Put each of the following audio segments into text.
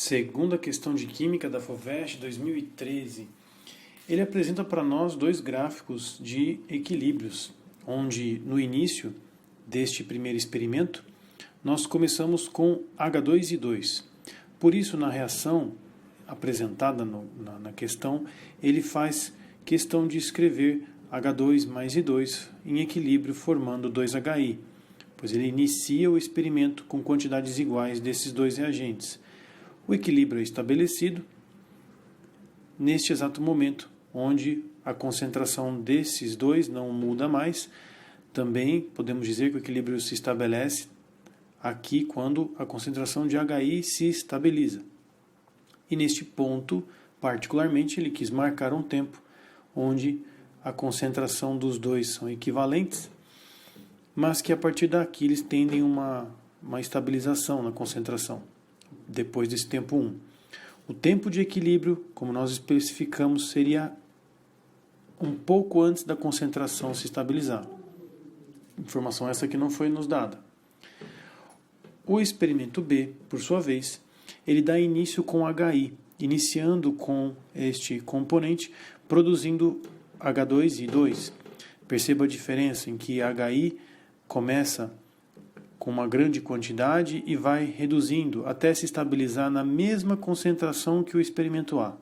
Segunda questão de Química da FUVEST 2013. Ele apresenta para nós dois gráficos de equilíbrios, onde no início deste primeiro experimento nós começamos com H2 e 2. Por isso, na reação apresentada na questão, ele faz questão de escrever H2 mais I2 em equilíbrio formando 2HI, pois ele inicia o experimento com quantidades iguais desses dois reagentes. O equilíbrio é estabelecido neste exato momento, onde a concentração desses dois não muda mais. Também podemos dizer que o equilíbrio se estabelece aqui quando a concentração de HI se estabiliza. E neste ponto, particularmente, ele quis marcar um tempo onde a concentração dos dois são equivalentes, mas que a partir daqui eles tendem uma estabilização na concentração, depois desse tempo 1. O tempo de equilíbrio, como nós especificamos, seria um pouco antes da concentração se estabilizar. Informação essa que não foi nos dada. O experimento B, por sua vez, ele dá início com HI, iniciando com este componente, produzindo H2 e 2. Perceba a diferença em que HI começa com uma grande quantidade e vai reduzindo até se estabilizar na mesma concentração que o experimento A.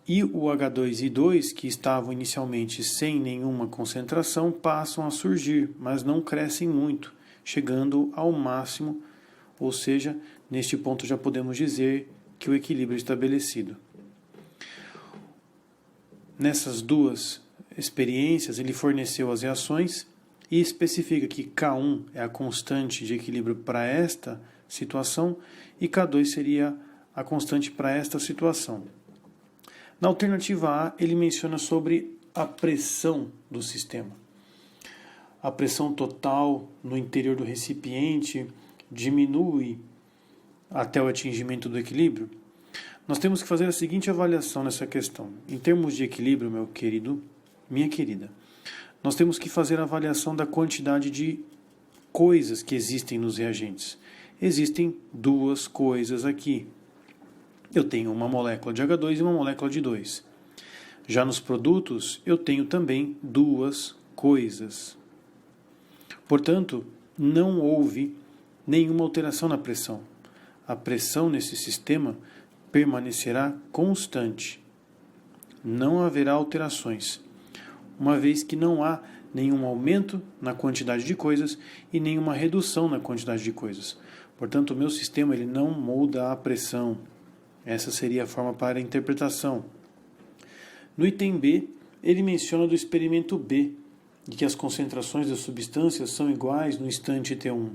E o H2 e 2, que estavam inicialmente sem nenhuma concentração, passam a surgir, mas não crescem muito, chegando ao máximo, ou seja, neste ponto já podemos dizer que o equilíbrio é estabelecido. Nessas duas experiências, ele forneceu as reações e especifica que K1 é a constante de equilíbrio para esta situação e K2 seria a constante para esta situação. Na alternativa A, ele menciona sobre a pressão do sistema. A pressão total no interior do recipiente diminui até o atingimento do equilíbrio. Nós temos que fazer a seguinte avaliação nessa questão. Em termos de equilíbrio, meu querido, minha querida, nós temos que fazer a avaliação da quantidade de coisas que existem nos reagentes. Existem duas coisas aqui. Eu tenho uma molécula de H2 e uma molécula de 2. Já nos produtos, eu tenho também duas coisas. Portanto, não houve nenhuma alteração na pressão. A pressão nesse sistema permanecerá constante. Não haverá alterações, uma vez que não há nenhum aumento na quantidade de coisas e nenhuma redução na quantidade de coisas. Portanto, o meu sistema ele não muda a pressão. Essa seria a forma para a interpretação. No item B, ele menciona do experimento B, de que as concentrações das substâncias são iguais no instante T1.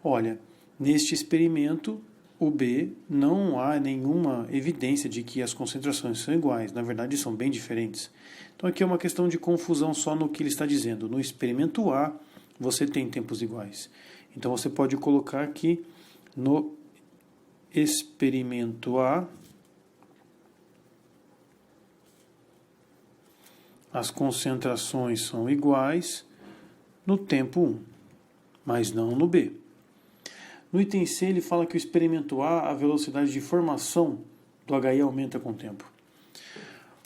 Olha, neste experimento, o B, não há nenhuma evidência de que as concentrações são iguais. Na verdade, são bem diferentes. Então, aqui é uma questão de confusão só no que ele está dizendo. No experimento A, você tem tempos iguais. Então, você pode colocar aqui no experimento A, as concentrações são iguais no tempo 1, mas não no B. No item C, ele fala que o experimento A, a velocidade de formação do HI aumenta com o tempo.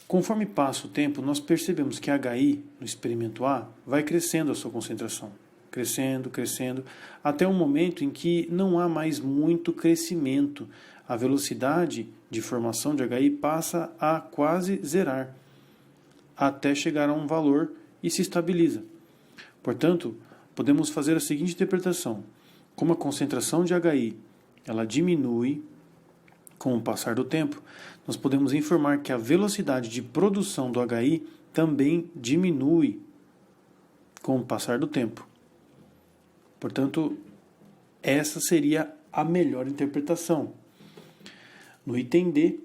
Conforme passa o tempo, nós percebemos que HI, no experimento A, vai crescendo a sua concentração. Crescendo, até um momento em que não há mais muito crescimento. A velocidade de formação de HI passa a quase zerar, até chegar a um valor e se estabiliza. Portanto, podemos fazer a seguinte interpretação. Como a concentração de HI ela diminui com o passar do tempo, nós podemos informar que a velocidade de produção do HI também diminui com o passar do tempo. Portanto, essa seria a melhor interpretação. No item D,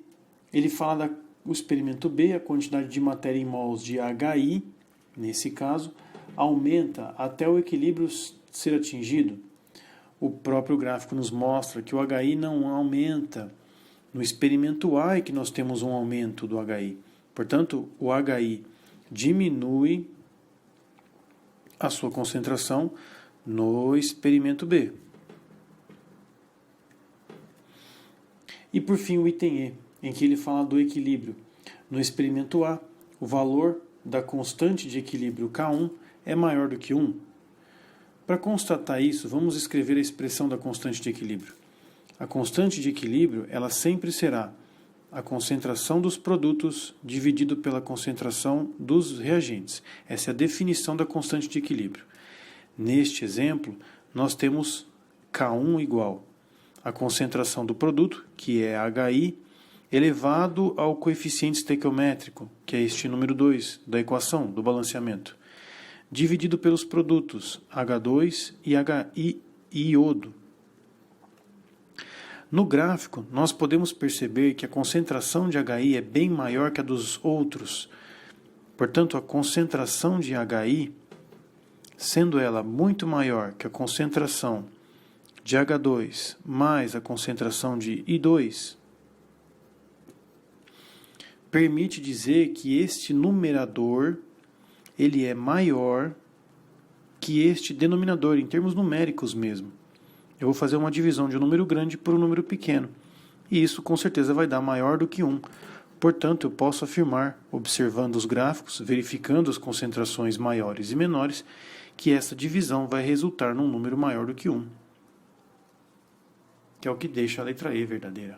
ele fala do experimento B, a quantidade de matéria em mols de HI, nesse caso, aumenta até o equilíbrio ser atingido. O próprio gráfico nos mostra que o HI não aumenta. No experimento A é que nós temos um aumento do HI. Portanto, o HI diminui a sua concentração no experimento B. E por fim o item E, em que ele fala do equilíbrio. No experimento A, o valor da constante de equilíbrio K1 é maior do que 1. Para constatar isso, vamos escrever a expressão da constante de equilíbrio. A constante de equilíbrio, ela sempre será a concentração dos produtos dividido pela concentração dos reagentes. Essa é a definição da constante de equilíbrio. Neste exemplo, nós temos K1 igual a concentração do produto, que é HI, elevado ao coeficiente estequiométrico, que é este número 2 da equação do balanceamento, dividido pelos produtos H2 e HI iodo. No gráfico, nós podemos perceber que a concentração de HI é bem maior que a dos outros. Portanto, a concentração de HI, sendo ela muito maior que a concentração de H2 mais a concentração de I2, permite dizer que este numerador ele é maior que este denominador, em termos numéricos mesmo. Eu vou fazer uma divisão de um número grande por um número pequeno. E isso com certeza vai dar maior do que 1. Portanto, eu posso afirmar, observando os gráficos, verificando as concentrações maiores e menores, que essa divisão vai resultar num número maior do que 1. Que é o que deixa a letra E verdadeira.